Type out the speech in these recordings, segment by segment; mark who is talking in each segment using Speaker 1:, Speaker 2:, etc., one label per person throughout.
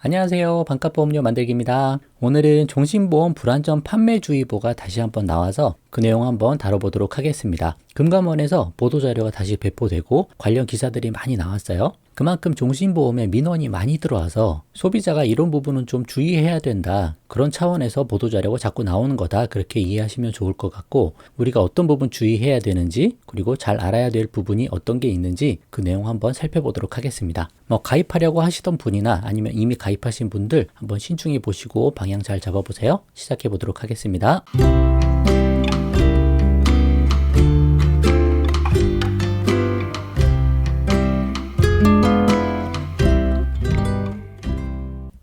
Speaker 1: 안녕하세요. 반값보험료 만들기입니다. 오늘은 종신보험 불안전 판매주의보가 다시 한번 나와서 그 내용 한번 다뤄보도록 하겠습니다. 금감원에서 보도자료가 다시 배포되고 관련 기사들이 많이 나왔어요. 그만큼 종신보험에 민원이 많이 들어와서 소비자가 이런 부분은 좀 주의해야 된다. 그런 차원에서 보도자료가 자꾸 나오는 거다. 그렇게 이해하시면 좋을 것 같고, 우리가 어떤 부분 주의해야 되는지, 그리고 잘 알아야 될 부분이 어떤 게 있는지 그 내용 한번 살펴보도록 하겠습니다. 가입하려고 하시던 분이나 아니면 이미 가입하신 분들 한번 신중히 보시고 방향 잘 잡아보세요. 시작해 보도록 하겠습니다.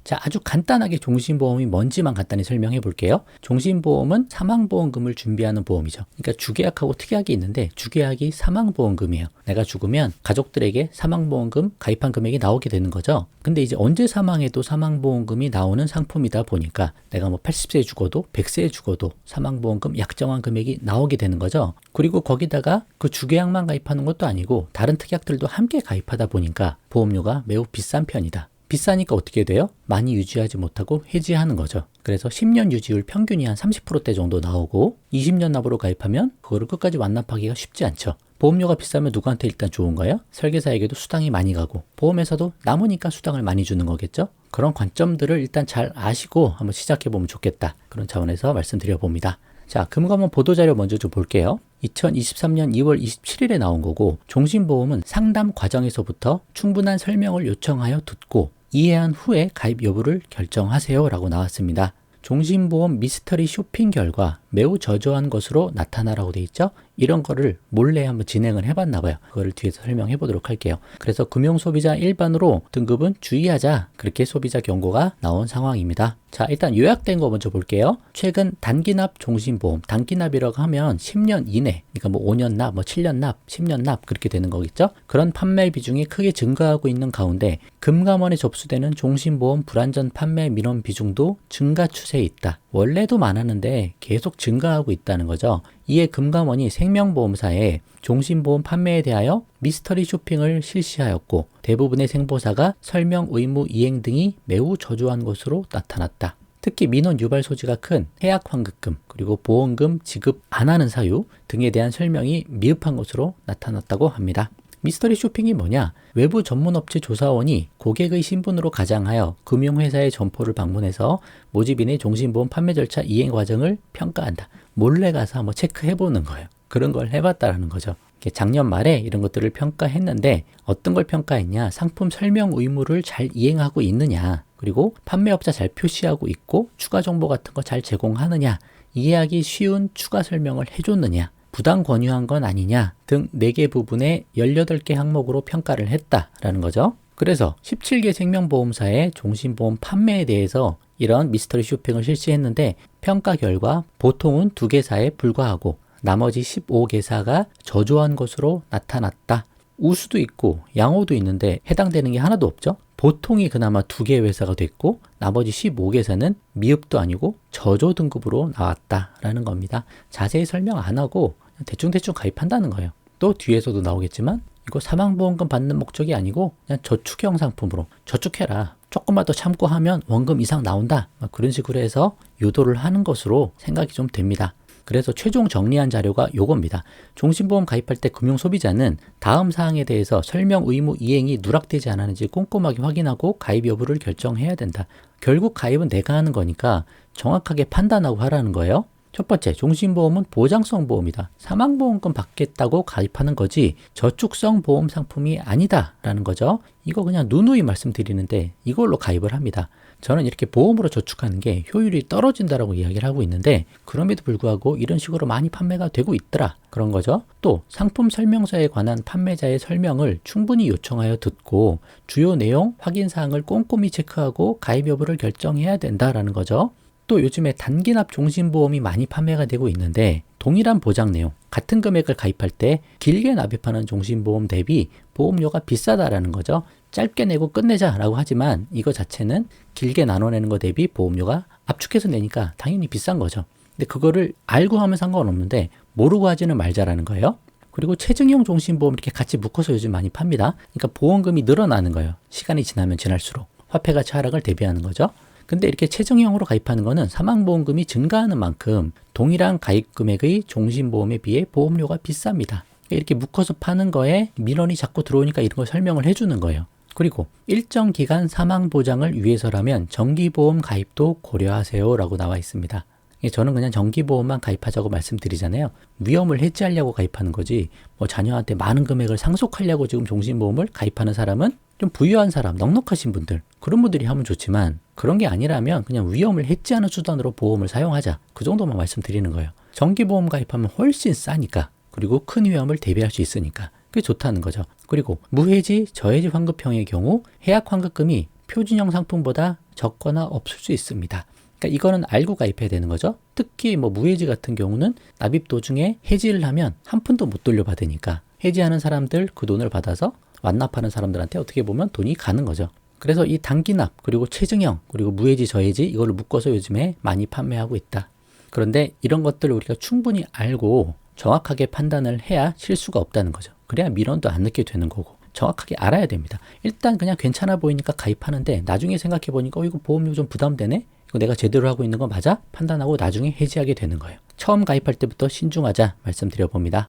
Speaker 1: 자, 아주 간단하게 종신보험이 뭔지만 간단히 설명해 볼게요. 종신보험은 사망보험금을 준비하는 보험이죠. 그러니까 주계약하고 특약이 있는데 주계약이 사망보험금이에요. 내가 죽으면 가족들에게 사망보험금 가입한 금액이 나오게 되는 거죠. 근데 이제 언제 사망해도 사망보험금이 나오는 상품이다 보니까 내가 80세에 죽어도 100세에 죽어도 사망보험금 약정한 금액이 나오게 되는 거죠. 그리고 거기다가 그 주계약만 가입하는 것도 아니고 다른 특약들도 함께 가입하다 보니까 보험료가 매우 비싼 편이다. 비싸니까 어떻게 돼요? 많이 유지하지 못하고 해지하는 거죠. 그래서 10년 유지율 평균이 한 30%대 정도 나오고 20년 납으로 가입하면 그거를 끝까지 완납하기가 쉽지 않죠. 보험료가 비싸면 누구한테 일단 좋은 거예요? 설계사에게도 수당이 많이 가고 보험회사도 남으니까 수당을 많이 주는 거겠죠? 그런 관점들을 일단 잘 아시고 한번 시작해보면 좋겠다. 그런 차원에서 말씀드려 봅니다. 자, 금감원 보도자료 먼저 좀 볼게요. 2023년 2월 27일에 나온 거고, 종신보험은 상담 과정에서부터 충분한 설명을 요청하여 듣고 이해한 후에 가입 여부를 결정하세요 라고 나왔습니다. 종신보험 미스터리 쇼핑 결과 매우 저조한 것으로 나타나라고 돼 있죠. 이런 거를 몰래 한번 진행을 해봤나 봐요. 그거를 뒤에서 설명해 보도록 할게요. 그래서 금융소비자 일반으로 등급은 주의하자, 그렇게 소비자 경고가 나온 상황입니다. 자, 일단 요약된 거 먼저 볼게요. 최근 단기납 종신보험, 단기납이라고 하면 10년 이내, 그러니까 5년 납, 7년 납, 10년 납 그렇게 되는 거겠죠. 그런 판매 비중이 크게 증가하고 있는 가운데 금감원에 접수되는 종신보험 불안전 판매 민원 비중도 증가 추세에 있다. 원래도 많았는데 계속 증가하고 있다는 거죠. 이에 금감원이 생명보험사에 종신보험 판매에 대하여 미스터리 쇼핑을 실시하였고 대부분의 생보사가 설명 의무 이행 등이 매우 저조한 것으로 나타났다. 특히 민원 유발 소지가 큰 해약 환급금 그리고 보험금 지급 안 하는 사유 등에 대한 설명이 미흡한 것으로 나타났다고 합니다. 미스터리 쇼핑이 뭐냐? 외부 전문업체 조사원이 고객의 신분으로 가장하여 금융회사의 점포를 방문해서 모집인의 종신보험 판매 절차 이행 과정을 평가한다. 몰래 가서 한번 체크해보는 거예요. 그런 걸 해봤다라는 거죠. 작년 말에 이런 것들을 평가했는데 어떤 걸 평가했냐? 상품 설명 의무를 잘 이행하고 있느냐? 그리고 판매업자 잘 표시하고 있고 추가 정보 같은 거 잘 제공하느냐? 이해하기 쉬운 추가 설명을 해줬느냐? 부당 권유한 건 아니냐 등 4개 부분에 18개 항목으로 평가를 했다라는 거죠. 그래서 17개 생명보험사의 종신보험 판매에 대해서 이런 미스터리 쇼핑을 실시했는데 평가 결과 보통은 2개사에 불과하고 나머지 15개사가 저조한 것으로 나타났다. 우수도 있고 양호도 있는데 해당되는 게 하나도 없죠. 보통이 그나마 2개 회사가 됐고 나머지 15개사는 미흡도 아니고 저조 등급으로 나왔다라는 겁니다. 자세히 설명 안 하고 대충 가입한다는 거예요. 또 뒤에서도 나오겠지만 이거 사망보험금 받는 목적이 아니고 그냥 저축형 상품으로 저축해라. 조금만 더 참고 하면 원금 이상 나온다. 그런 식으로 해서 유도를 하는 것으로 생각이 좀 됩니다. 그래서 최종 정리한 자료가 요겁니다. 종신보험 가입할 때 금융소비자는 다음 사항에 대해서 설명 의무 이행이 누락되지 않았는지 꼼꼼하게 확인하고 가입 여부를 결정해야 된다. 결국 가입은 내가 하는 거니까 정확하게 판단하고 하라는 거예요. 첫 번째, 종신보험은 보장성 보험이다. 사망보험금 받겠다고 가입하는 거지 저축성 보험 상품이 아니다라는 거죠. 이거 그냥 누누이 말씀드리는데 이걸로 가입을 합니다. 저는 이렇게 보험으로 저축하는 게 효율이 떨어진다라고 이야기를 하고 있는데 그럼에도 불구하고 이런 식으로 많이 판매가 되고 있더라 그런 거죠. 또 상품 설명서에 관한 판매자의 설명을 충분히 요청하여 듣고 주요 내용 확인 사항을 꼼꼼히 체크하고 가입 여부를 결정해야 된다라는 거죠. 또 요즘에 단기납 종신보험이 많이 판매가 되고 있는데 동일한 보장 내용, 같은 금액을 가입할 때 길게 납입하는 종신보험 대비 보험료가 비싸다라는 거죠. 짧게 내고 끝내자라고 하지만 이거 자체는 길게 나눠내는 거 대비 보험료가 압축해서 내니까 당연히 비싼 거죠. 근데 그거를 알고 하면 상관없는데 모르고 하지는 말자라는 거예요. 그리고 체증형 종신보험 이렇게 같이 묶어서 요즘 많이 팝니다. 그러니까 보험금이 늘어나는 거예요. 시간이 지나면 지날수록. 화폐 가치 하락을 대비하는 거죠. 근데 이렇게 최저형으로 가입하는 거는 사망보험금이 증가하는 만큼 동일한 가입 금액의 종신보험에 비해 보험료가 비쌉니다. 이렇게 묶어서 파는 거에 민원이 자꾸 들어오니까 이런 걸 설명을 해주는 거예요. 그리고 일정 기간 사망보장을 위해서라면 정기보험 가입도 고려하세요 라고 나와 있습니다. 저는 그냥 정기보험만 가입하자고 말씀드리잖아요. 위험을 해지하려고 가입하는 거지 뭐 자녀한테 많은 금액을 상속하려고 지금 종신보험을 가입하는 사람은 좀 부유한 사람, 넉넉하신 분들 그런 분들이 하면 좋지만 그런 게 아니라면 그냥 위험을 해지하는 수단으로 보험을 사용하자. 그 정도만 말씀드리는 거예요. 정기보험 가입하면 훨씬 싸니까 그리고 큰 위험을 대비할 수 있으니까 그게 좋다는 거죠. 그리고 무해지, 저해지 환급형의 경우 해약 환급금이 표준형 상품보다 적거나 없을 수 있습니다. 그러니까 이거는 알고 가입해야 되는 거죠. 특히 뭐 무해지 같은 경우는 납입 도중에 해지를 하면 한 푼도 못 돌려받으니까 해지하는 사람들 그 돈을 받아서 완납하는 사람들한테 어떻게 보면 돈이 가는 거죠. 그래서 이 단기납 그리고 최증형 그리고 무해지 저해지 이걸로 묶어서 요즘에 많이 판매하고 있다. 그런데 이런 것들을 우리가 충분히 알고 정확하게 판단을 해야 실수가 없다는 거죠. 그래야 민원도 안 넣게 되는 거고 정확하게 알아야 됩니다. 일단 그냥 괜찮아 보이니까 가입하는데 나중에 생각해 보니까 이거 보험료 좀 부담되네? 이거 내가 제대로 하고 있는 거 맞아? 판단하고 나중에 해지하게 되는 거예요. 처음 가입할 때부터 신중하자 말씀드려봅니다.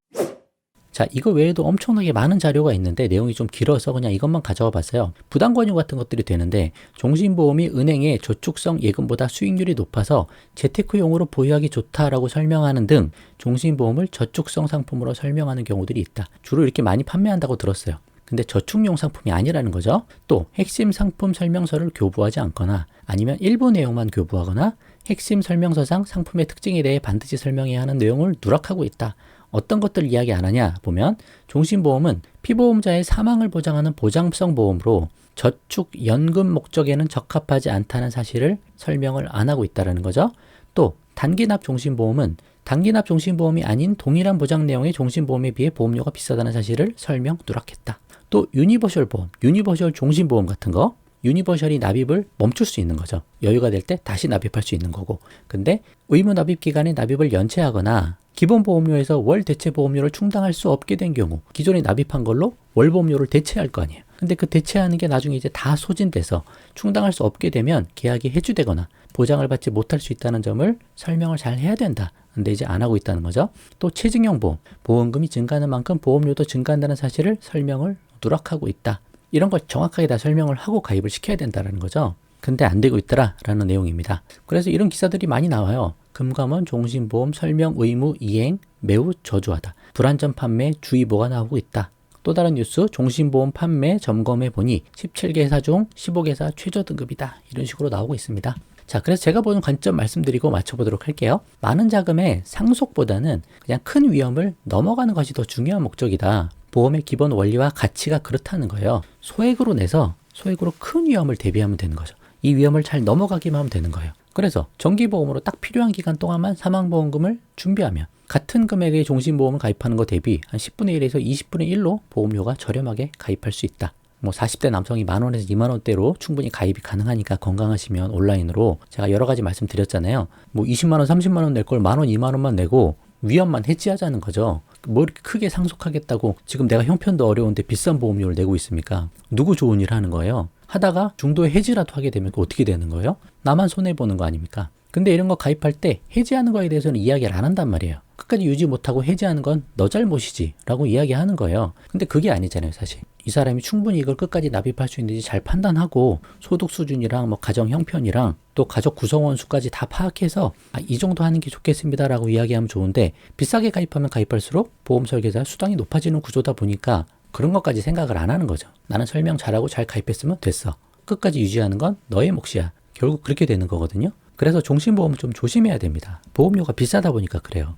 Speaker 1: 자, 이거 외에도 엄청나게 많은 자료가 있는데 내용이 좀 길어서 그냥 이것만 가져와 봤어요. 부담권유 같은 것들이 되는데 종신보험이 은행의 저축성 예금보다 수익률이 높아서 재테크용으로 보유하기 좋다라고 설명하는 등 종신보험을 저축성 상품으로 설명하는 경우들이 있다. 주로 이렇게 많이 판매한다고 들었어요. 근데 저축용 상품이 아니라는 거죠. 또 핵심 상품 설명서를 교부하지 않거나 아니면 일부 내용만 교부하거나 핵심 설명서상 상품의 특징에 대해 반드시 설명해야 하는 내용을 누락하고 있다. 어떤 것들을 이야기 안 하냐 보면 종신보험은 피보험자의 사망을 보장하는 보장성 보험으로 저축 연금 목적에는 적합하지 않다는 사실을 설명을 안 하고 있다는 거죠. 또 단기납 종신보험은 단기납 종신보험이 아닌 동일한 보장 내용의 종신보험에 비해 보험료가 비싸다는 사실을 설명 누락했다. 또 유니버셜 보험, 유니버셜 종신보험 같은 거 유니버셜이 납입을 멈출 수 있는 거죠. 여유가 될 때 다시 납입할 수 있는 거고. 근데 의무 납입 기간에 납입을 연체하거나 기본 보험료에서 월 대체 보험료를 충당할 수 없게 된 경우 기존에 납입한 걸로 월 보험료를 대체할 거 아니에요. 근데 그 대체하는 게 나중에 이제 다 소진돼서 충당할 수 없게 되면 계약이 해지되거나 보장을 받지 못할 수 있다는 점을 설명을 잘 해야 된다. 근데 이제 안 하고 있다는 거죠. 또 체증형 보험, 보험금이 증가하는 만큼 보험료도 증가한다는 사실을 설명을 누락하고 있다. 이런 걸 정확하게 다 설명을 하고 가입을 시켜야 된다는 거죠. 근데 안 되고 있더라 라는 내용입니다. 그래서 이런 기사들이 많이 나와요. 금감원 종신보험 설명 의무 이행 매우 저조하다. 불안전 판매 주의보가 나오고 있다. 또 다른 뉴스 종신보험 판매 점검해 보니 17개사 중 15개사 최저 등급이다. 이런 식으로 나오고 있습니다. 자, 그래서 제가 보는 관점 말씀드리고 맞춰보도록 할게요. 많은 자금의 상속보다는 그냥 큰 위험을 넘어가는 것이 더 중요한 목적이다. 보험의 기본 원리와 가치가 그렇다는 거예요. 소액으로 내서 소액으로 큰 위험을 대비하면 되는 거죠. 이 위험을 잘 넘어가기만 하면 되는 거예요. 그래서 정기보험으로 딱 필요한 기간 동안만 사망보험금을 준비하면 같은 금액의 종신보험을 가입하는 것 대비 한 10분의 1에서 20분의 1로 보험료가 저렴하게 가입할 수 있다. 뭐 40대 남성이 10,000원에서 20,000원대로 충분히 가입이 가능하니까 건강하시면 온라인으로 제가 여러 가지 말씀드렸잖아요. 뭐 20만원, 30만원 낼 걸 10,000원, 20,000원만 내고 위험만 해지하자는 거죠. 뭐 이렇게 크게 상속하겠다고 지금 내가 형편도 어려운데 비싼 보험료를 내고 있습니까? 누구 좋은 일 하는 거예요? 하다가 중도에 해지라도 하게 되면 어떻게 되는 거예요? 나만 손해보는 거 아닙니까? 근데 이런 거 가입할 때 해지하는 거에 대해서는 이야기를 안 한단 말이에요. 끝까지 유지 못하고 해지하는 건 너 잘못이지 라고 이야기하는 거예요. 근데 그게 아니잖아요, 사실. 이 사람이 충분히 이걸 끝까지 납입할 수 있는지 잘 판단하고 소득 수준이랑 뭐 가정 형편이랑 또 가족 구성원 수까지 다 파악해서 이 정도 하는 게 좋겠습니다 라고 이야기하면 좋은데 비싸게 가입하면 가입할수록 보험 설계자 수당이 높아지는 구조다 보니까 그런 것까지 생각을 안 하는 거죠. 나는 설명 잘하고 잘 가입했으면 됐어. 끝까지 유지하는 건 너의 몫이야. 결국 그렇게 되는 거거든요. 그래서 종신보험은 좀 조심해야 됩니다. 보험료가 비싸다 보니까 그래요.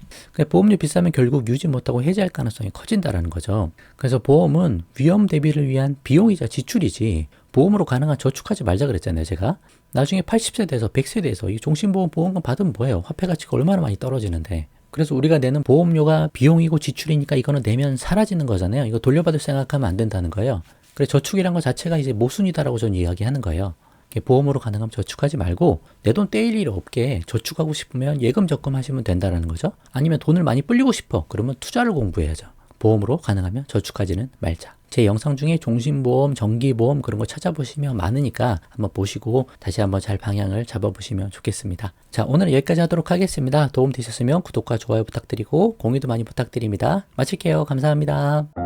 Speaker 1: 보험료 비싸면 결국 유지 못하고 해지할 가능성이 커진다라는 거죠. 그래서 보험은 위험 대비를 위한 비용이자 지출이지 보험으로 가능한 저축하지 말자 그랬잖아요, 제가. 나중에 80세 돼서 100세 돼서 이 종신보험 보험금 받으면 뭐예요? 화폐 가치가 얼마나 많이 떨어지는데. 그래서 우리가 내는 보험료가 비용이고 지출이니까 이거는 내면 사라지는 거잖아요. 이거 돌려받을 생각하면 안 된다는 거예요. 그래서 저축이란 것 자체가 이제 모순이다라고 저는 이야기하는 거예요. 보험으로 가능하면 저축하지 말고 내 돈 떼일 일 없게 저축하고 싶으면 예금 적금하시면 된다는 거죠. 아니면 돈을 많이 불리고 싶어. 그러면 투자를 공부해야죠. 보험으로 가능하면 저축하지는 말자. 제 영상 중에 종신보험, 정기보험 그런 거 찾아보시면 많으니까 한번 보시고 다시 한번 잘 방향을 잡아보시면 좋겠습니다. 자, 오늘은 여기까지 하도록 하겠습니다. 도움 되셨으면 구독과 좋아요 부탁드리고 공유도 많이 부탁드립니다. 마칠게요. 감사합니다.